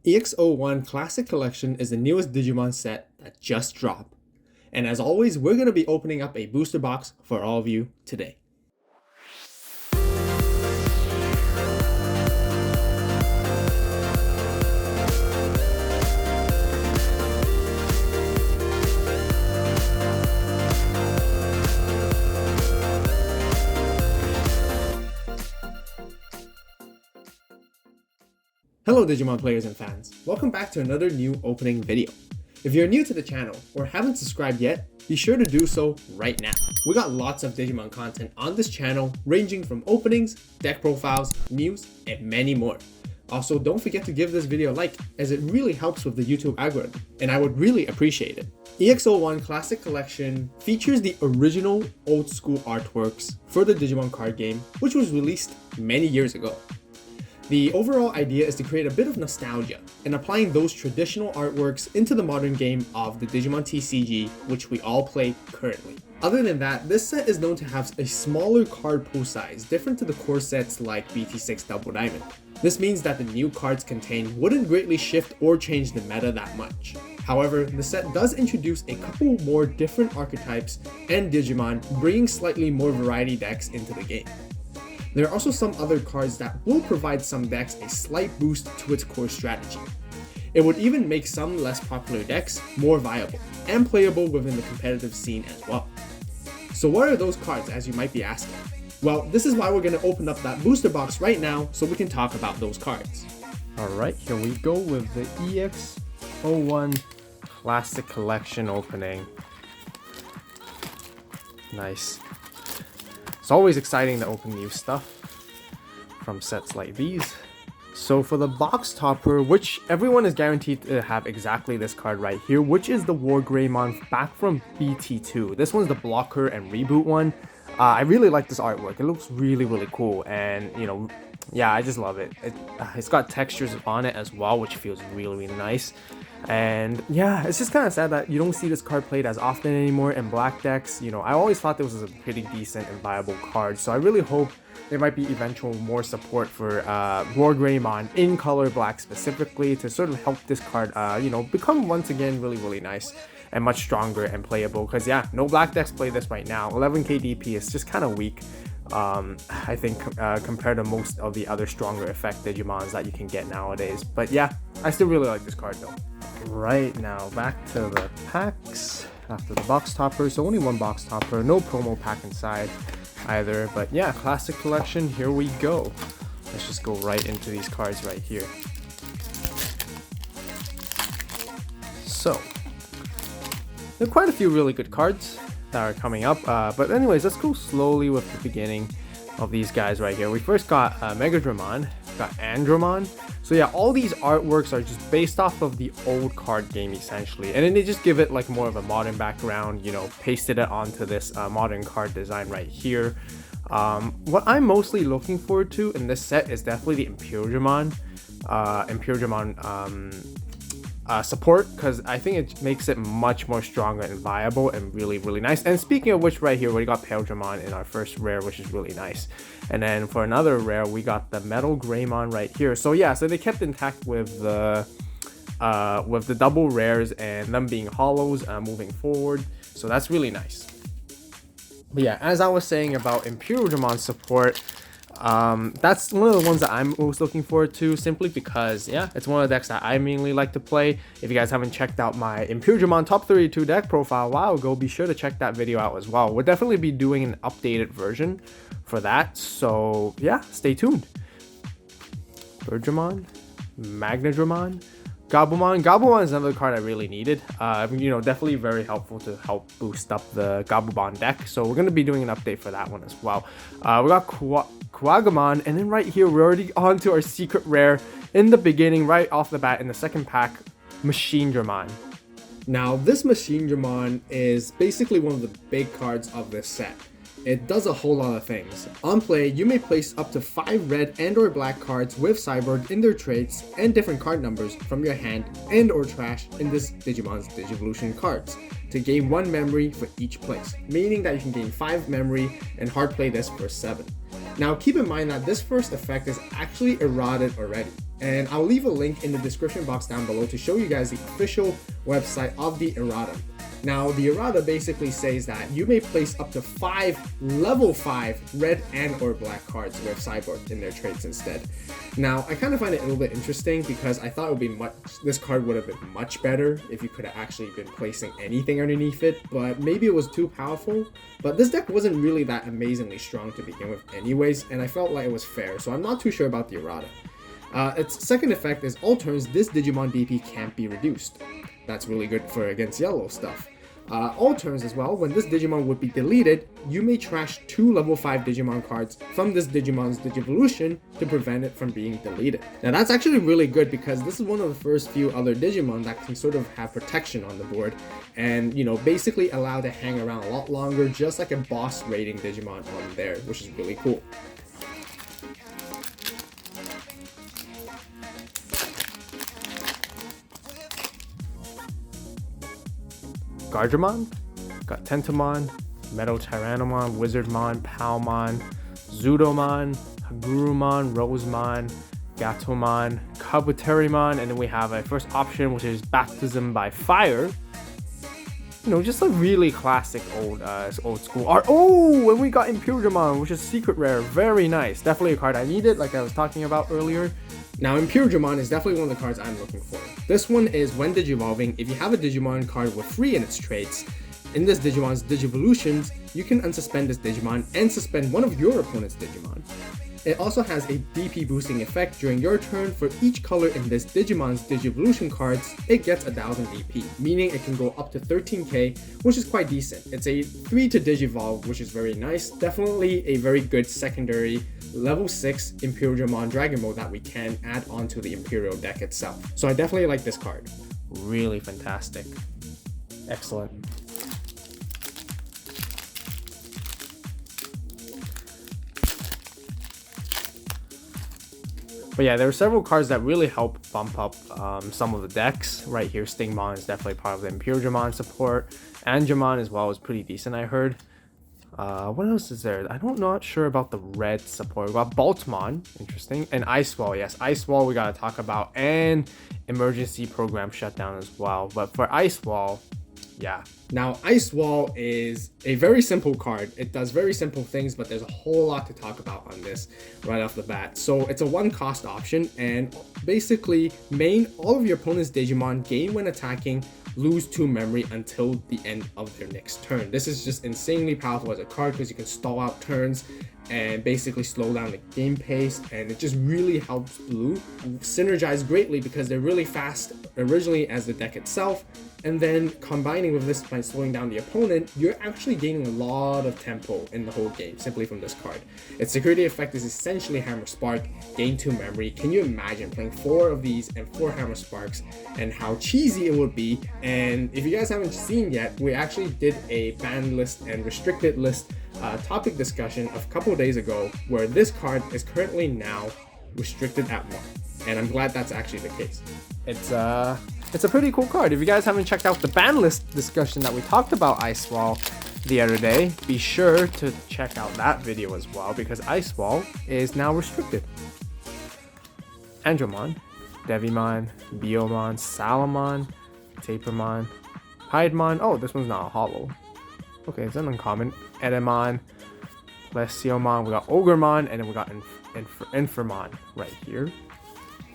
EX01 Classic Collection is the newest Digimon set that just dropped. And as always, we're going to be opening up a booster box for all of you today. Hello Digimon players and fans, welcome back to another new opening video. If you're new to the channel or haven't subscribed yet, be sure to do so right now. We got lots of Digimon content on this channel ranging from openings, deck profiles, news, and many more. Also, don't forget to give this video a like as it really helps with the YouTube algorithm, and I would really appreciate it. EX01 Classic Collection features the original old school artworks for the Digimon card game, which was released many years ago. The overall idea is to create a bit of nostalgia and applying those traditional artworks into the modern game of the Digimon TCG, which we all play currently. Other than that, this set is known to have a smaller card pool size, different to the core sets like BT6 Double Diamond. This means that the new cards contained wouldn't greatly shift or change the meta that much. However, the set does introduce a couple more different archetypes and Digimon, bringing slightly more variety decks into the game. There are also some other cards that will provide some decks a slight boost to its core strategy. It would even make some less popular decks more viable and playable within the competitive scene as well. So what are those cards, as you might be asking? Well, this is why we're going to open up that booster box right now so we can talk about those cards. Alright, here we go with the EX01 Classic Collection opening. Nice. It's always exciting to open new stuff from sets like these. So for the box topper, which everyone is guaranteed to have exactly this card right here, which is the Wargreymon back from BT2. This one's the blocker and reboot one. I really like this artwork. It looks really cool, and yeah, I just love it. It's got textures on it as well, which feels really nice. And yeah, it's just kind of sad that you don't see this card played as often anymore in black decks. I always thought this was a pretty decent and viable card, so I really hope there might be eventual more support for Wargreymon in color black specifically to sort of help this card become once again really nice and much stronger and playable, because yeah, no black decks play this right now. 11k DP is just kind of weak, I think, compared to most of the other stronger effect Digimons that you can get nowadays. But yeah, I still really like this card though. Right, now back to the packs after the box topper. So only one box topper, no promo pack inside either. But yeah, Classic Collection, here we go. Let's just go right into these cards right here. So there are quite a few really good cards that are coming up, but anyways, let's go slowly with the beginning of these guys right here. We first got Machinedramon, got Andromon. So yeah, all these artworks are just based off of the old card game essentially, and then they just give it like more of a modern background, pasted it onto this modern card design right here. What I'm mostly looking forward to in this set is definitely the Attribution support, because I think it makes it much more stronger and viable and really nice. And speaking of which, right here we got Attribution in our first rare, which is really nice. And then for another rare we got the Metal Greymon right here. So yeah, so they kept intact with the double rares and them being hollows moving forward, so that's really nice. But yeah, as I was saying about Attribution support, that's one of the ones that I'm most looking forward to, simply because yeah, it's one of the decks that I mainly like to play. If you guys haven't checked out my Attribution top 32 deck profile a while ago, be sure to check that video out as well. We'll definitely be doing an updated version for that, so yeah, stay tuned. Digimon, Machinedramon, Gabumon is another card I really needed. Definitely very helpful to help boost up the Gabumon deck. So we're going to be doing an update for that one as well. We got Kuwagamon, and then right here we're already on to our secret rare in the beginning, right off the bat in the second pack, Machinedramon. Now this Machinedramon is basically one of the big cards of this set. It does a whole lot of things. On play, you may place up to 5 red and or black cards with Cyborg in their traits and different card numbers from your hand and or trash in this Digimon's Digivolution cards to gain 1 memory for each place, meaning that you can gain 5 memory and hard play this for 7. Now keep in mind that this first effect is actually errated already, and I'll leave a link in the description box down below to show you guys the official website of the Errata. Now, the Errata basically says that you may place up to 5 level 5 red and or black cards with Cyborg in their trades instead. Now, I kind of find it a little bit interesting because I thought it would be this card would have been much better if you could have actually been placing anything underneath it, but maybe it was too powerful. But this deck wasn't really that amazingly strong to begin with anyways, and I felt like it was fair, so I'm not too sure about the Errata. Its second effect is all turns this Digimon DP can't be reduced. That's really good for against yellow stuff. All turns as well, when this Digimon would be deleted, you may trash 2 level 5 Digimon cards from this Digimon's Digivolution to prevent it from being deleted. Now that's actually really good because this is one of the first few other Digimon that can sort of have protection on the board and, you know, basically allow to hang around a lot longer, just like a boss rating Digimon on there, which is really cool. Guardramon, got Tentomon, Metal Tyrannomon, Wizardmon, Palmon, Zudomon, Hagurumon, Rosemon, Gatomon, Kabuterimon, and then we have a first option which is Baptism by Fire. You know, just a really classic old school art. Oh, and we got Imperialdramon, which is secret rare. Very nice. Definitely a card I needed, like I was talking about earlier. Now, Imperialdramon is definitely one of the cards I'm looking for. This one is when Digivolving, if you have a Digimon card with 3 in its traits, in this Digimon's Digivolutions, you can unsuspend this Digimon and suspend one of your opponent's Digimon. It also has a DP boosting effect during your turn. For each color in this Digimon's Digivolution cards, it gets 1000 DP, meaning it can go up to 13k, which is quite decent. It's a 3 to Digivolve, which is very nice. Definitely a very good secondary level 6 Imperialdramon Dragon Mode that we can add onto the Imperial deck itself. So I definitely like this card. Really fantastic. Excellent. But yeah, there are several cards that really help bump up some of the decks. Right here, Stingmon is definitely part of the Imperialdramon support. Angemon as well is pretty decent, I heard. What else is there? I'm not sure about the red support. We got Boltmon, interesting. And Icewall, yes, Icewall we gotta talk about. And Emergency Program Shutdown as well. But for Icewall, yeah. Now, Icewall is a very simple card. It does very simple things, but there's a whole lot to talk about on this right off the bat. So it's a 1-cost option, and basically main all of your opponent's Digimon gain when attacking, lose 2 memory until the end of their next turn. This is just insanely powerful as a card because you can stall out turns and basically slow down the game pace, and it just really helps Blue synergize greatly because they're really fast originally as the deck itself, and then combining with this by slowing down the opponent, you're actually gaining a lot of tempo in the whole game simply from this card. Its security effect is essentially Hammer Spark, gain 2 memory. Can you imagine playing 4 of these and 4 Hammer Sparks and how cheesy it would be? And if you guys haven't seen yet, we actually did a banned list and restricted list topic discussion a couple days ago where this card is currently now restricted at 1, and I'm glad that's actually the case. It's a pretty cool card. If you guys haven't checked out the ban list discussion that we talked about Icewall the other day, be sure to check out that video as well because Icewall is now restricted. Andromon, Devimon, Biomon, Salamon, Tapermon, Piedmon. Oh, this one's not a holo. Okay, it's an uncommon. Edamon, Plesiomon, we got Ogremon, and then we got Infirmon right here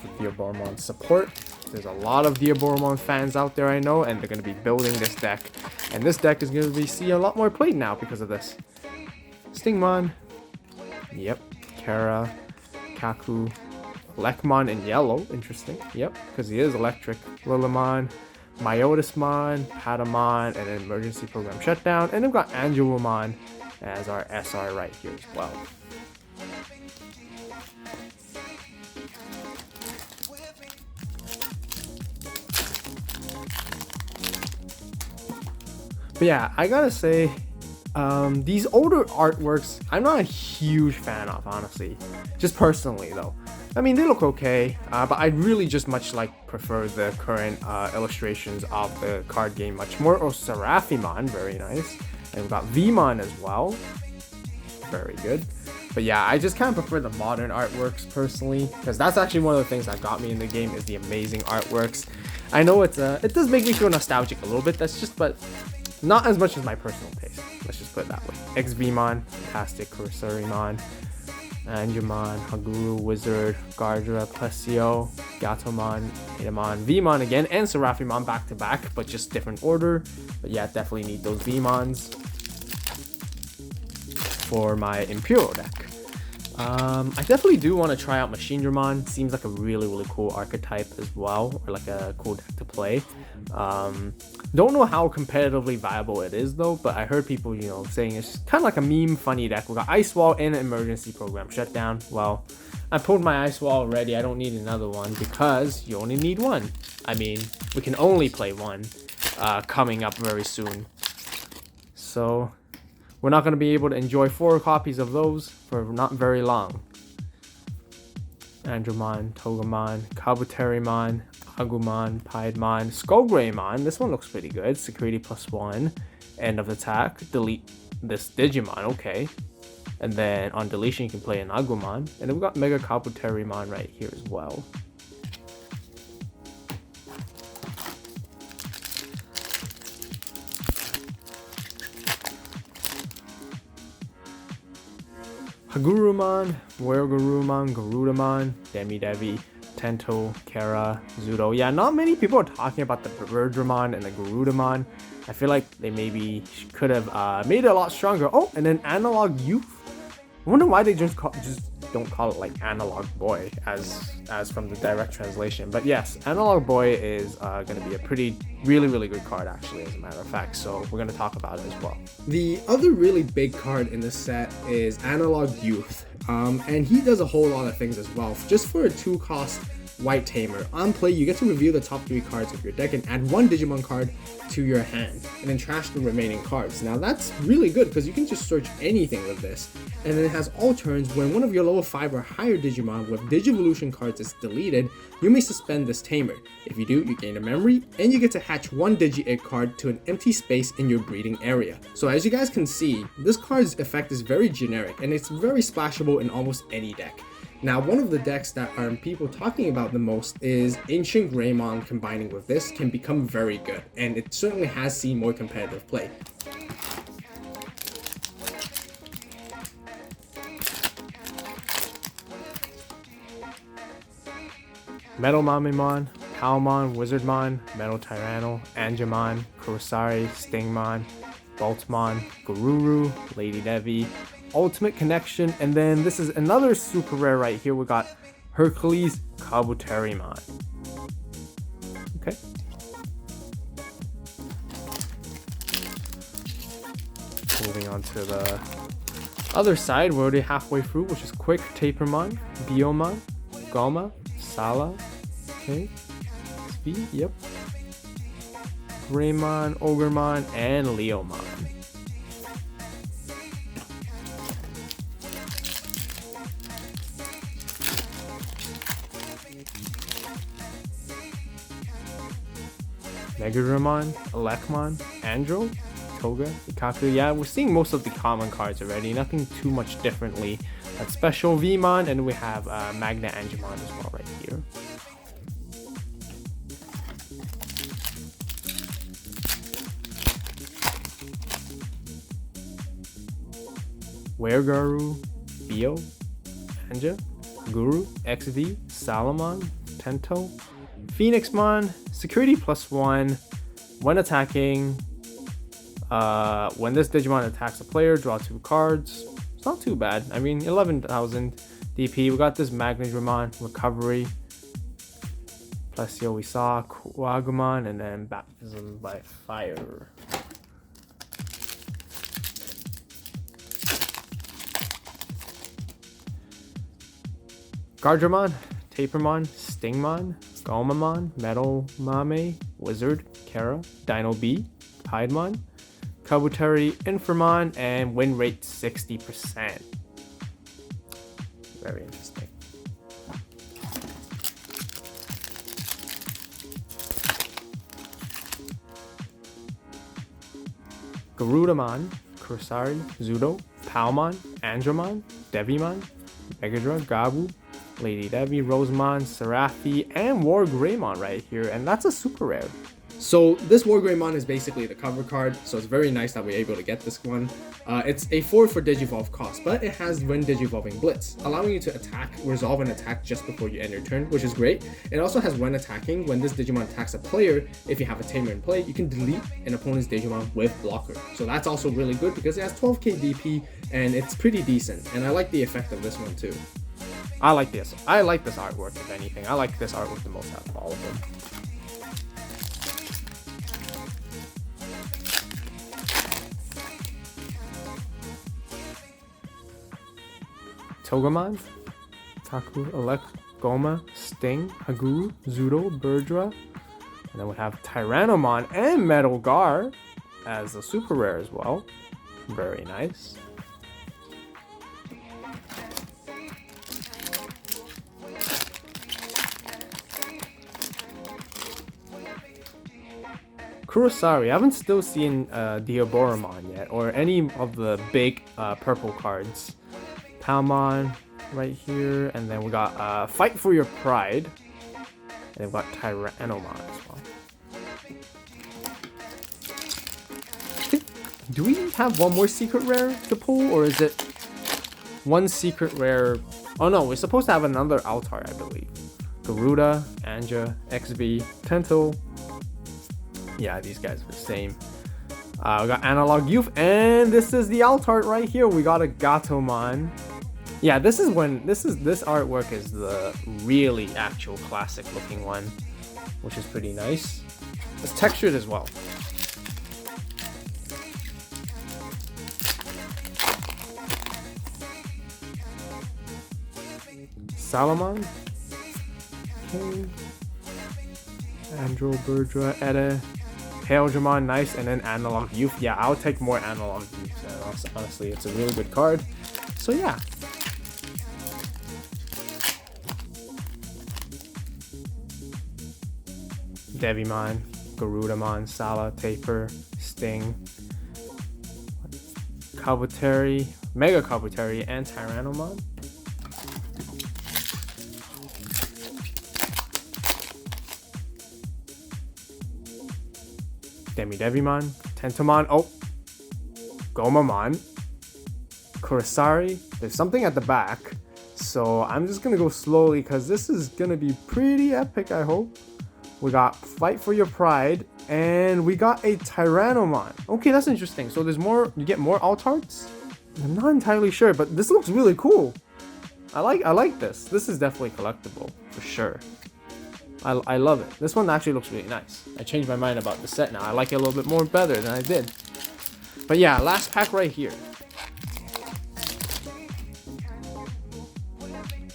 for Diaboromon support. There's a lot of Diaboromon fans out there, I know, and they're going to be building this deck. And this deck is going to be see a lot more played now because of this. Stingmon, yep, Kara, Kaku, Lekmon in yellow, interesting, yep, because he is electric. Lilimon, Myotismon, Patamon, and an Emergency Program Shutdown. And we've got Angelomon as our SR right here as well. But yeah, I gotta say, these older artworks, I'm not a huge fan of, honestly. Just personally, though. I mean, they look okay, but I really just prefer the current illustrations of the card game much more. Oh, Seraphimon, very nice. And we've got Vmon as well. Very good. But yeah, I just kind of prefer the modern artworks personally, because that's actually one of the things that got me in the game is the amazing artworks. I know it does make me feel nostalgic a little bit. That's just, but not as much as my personal taste. Let's just put it that way. XVmon, fantastic. Kursarimon, Angemon, Haguru, Wizard, Gardra, Plesio, Gatomon, Edamon, Vmon again, and Seraphimon back to back, but just different order. But yeah, definitely need those Vmons for my Imperial deck. I definitely do want to try out Machinedramon. Seems like a really cool archetype as well, or like a cool deck to play. Don't know how competitively viable it is though, but I heard people, you know, saying it's kind of like a meme funny deck. We got Ice Wall and Emergency Program Shutdown. Well, I pulled my Ice Wall already. I don't need another one because you only need one. I mean, we can only play one coming up very soon. So we're not going to be able to enjoy 4 copies of those for not very long. Andromon, Togemon, Kabuterimon, Agumon, Piedmon, Skullgreymon. This one looks pretty good. Security +1. End of attack. Delete this Digimon. Okay. And then on deletion, you can play an Agumon. And then we've got Mega Kabuterimon right here as well. Hagurumon, Wergurumon, Garudamon, Demidevi, Tento, Kara, Zudo. Yeah, not many people are talking about the Birdramon and the Garudamon. I feel like they maybe could have made it a lot stronger. Oh, and then Analog Youth. I wonder why they just don't call it like Analog Boy as from the direct translation. But yes, Analog Boy is going to be a really good card actually, as a matter of fact. So we're going to talk about it as well. The other really big card in this set is Analog Youth, and he does a whole lot of things as well. Just for a 2-cost White Tamer, on play you get to reveal the top 3 cards of your deck and add 1 Digimon card to your hand, and then trash the remaining cards. Now that's really good because you can just search anything with this, and then it has all turns when one of your level 5 or higher Digimon with Digivolution cards is deleted, you may suspend this Tamer. If you do, you gain a memory, and you get to hatch 1 Digi-Egg card to an empty space in your breeding area. So as you guys can see, this card's effect is very generic, and it's very splashable in almost any deck. Now, one of the decks that people talking about the most is Ancient Greymon combining with this can become very good, and it certainly has seen more competitive play. Metal Mamimon, Palmon, Wizardmon, Metal Tyranno, Angemon, Kurosari, Stingmon, Boltmon, Garuru, Lady Devi, Ultimate Connection, and then this is another super rare right here. We got Hercules Kabuterimon. Okay. Moving on to the other side, we're already halfway through, which is Quick Tapermon, Biomon, Goma, Sala, okay, Speed, yep, Greymon, Ogremon, and Leomon. Megadramon, Elecmon, Andro, Toga, Ikaku. Yeah, we're seeing most of the common cards already. Nothing too much differently. That's Special Vmon, and we have Magna Angemon as well right here. Weregaru, Bio, Anja, Guru, XV, Salamon, Tento, Phoenixmon, Security +1, when attacking, when this Digimon attacks a player, draw 2 cards. It's not too bad. I mean, 11,000 DP. We got this Machinedramon, Recovery, Plesio we saw, Kuagumon, and then Baptism by Fire. Gardramon, Tapermon, Stingmon, Gomamon, Metal Mame, Wizard, Kara, Dino B, Piedmon, Kabuteri, Infamon, and win rate 60%. Very interesting. Garudamon, Kurosari, Zudo, Palmon, Andromon, Devimon, Megadra, Gabu, Lady Devi, Rosemon, Seraphi, and War Greymon right here, and that's a super rare. So this War Greymon is basically the cover card, so it's very nice that we're able to get this one. It's a 4 for Digivolve cost, but it has when Digivolving Blitz, allowing you to resolve an attack just before you end your turn, which is great. It also has when attacking, when this Digimon attacks a player, if you have a Tamer in play, you can delete an opponent's Digimon with blocker. So that's also really good because it has 12k DP and it's pretty decent, and I like the effect of this one too. I like this artwork, if anything. I like this artwork the most out of all of them. Togemon, Taku, Elec, Goma, Sting, Haguru, Zudo, Birdra, and then we have Tyrannomon and Metal Gar as a super rare as well. Very nice. Kurosari, I haven't still seen Diaboromon yet, or any of the big purple cards. Palmon right here, and then we got Fight for Your Pride, and we've got Tyrannomon as well. Do we have one more secret rare to pull, or is it one secret rare? Oh no, we're supposed to have another Altar, I believe. Garuda, Anja, XV, Tento. Yeah, these guys are the same. We got Analog Youth, and this is the Altart right here. We got a Gatomon. Yeah, this artwork is the really actual classic looking one, which is pretty nice. It's textured as well. Salamon. Okay. Andro, Birdra, Eda, Paledramon, nice, and then Analog Youth. Yeah, I'll take more Analog Youth. Honestly, it's a really good card. So yeah. Devimon, Garudamon, Sala, Taper, Sting, Kabutery, Mega Kabutery, and Tyrannomon. Devimon, Tentomon, oh, Gomamon, Kurosari. There's something at the back, so I'm just gonna go slowly because this is gonna be pretty epic, I hope. We got Fight for Your Pride, and we got a Tyrannomon. Okay, that's interesting. So there's more, you get more Altarts? I'm not entirely sure, but this looks really cool. I like this. This is definitely collectible, for sure. I love it. This one actually looks really nice. I changed my mind about the set now. I like it a little bit more better than I did. But yeah, last pack right here.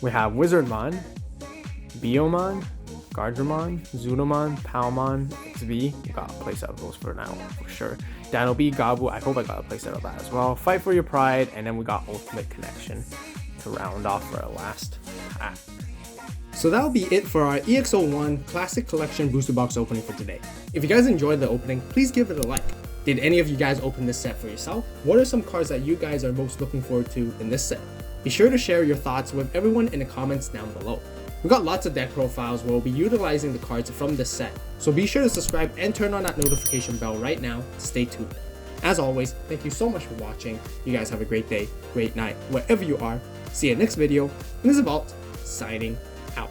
We have Wizardmon, Biomon, Gardramon, Zudomon, Palmon, XV. You got a playset of those for now, for sure. Dino B, Gabu, I hope I got a playset of that as well. Fight for Your Pride, and then we got Ultimate Connection to round off for our last pack. So that'll be it for our EX01 Classic Collection booster box opening for today. If you guys enjoyed the opening, please give it a like. Did any of you guys open this set for yourself? What are some cards that you guys are most looking forward to in this set? Be sure to share your thoughts with everyone in the comments down below. We've got lots of deck profiles where we'll be utilizing the cards from this set, so be sure to subscribe and turn on that notification bell right now to stay tuned. As always, thank you so much for watching. You guys have a great day, great night, wherever you are. See you next video, and this is AVAULT, signing out.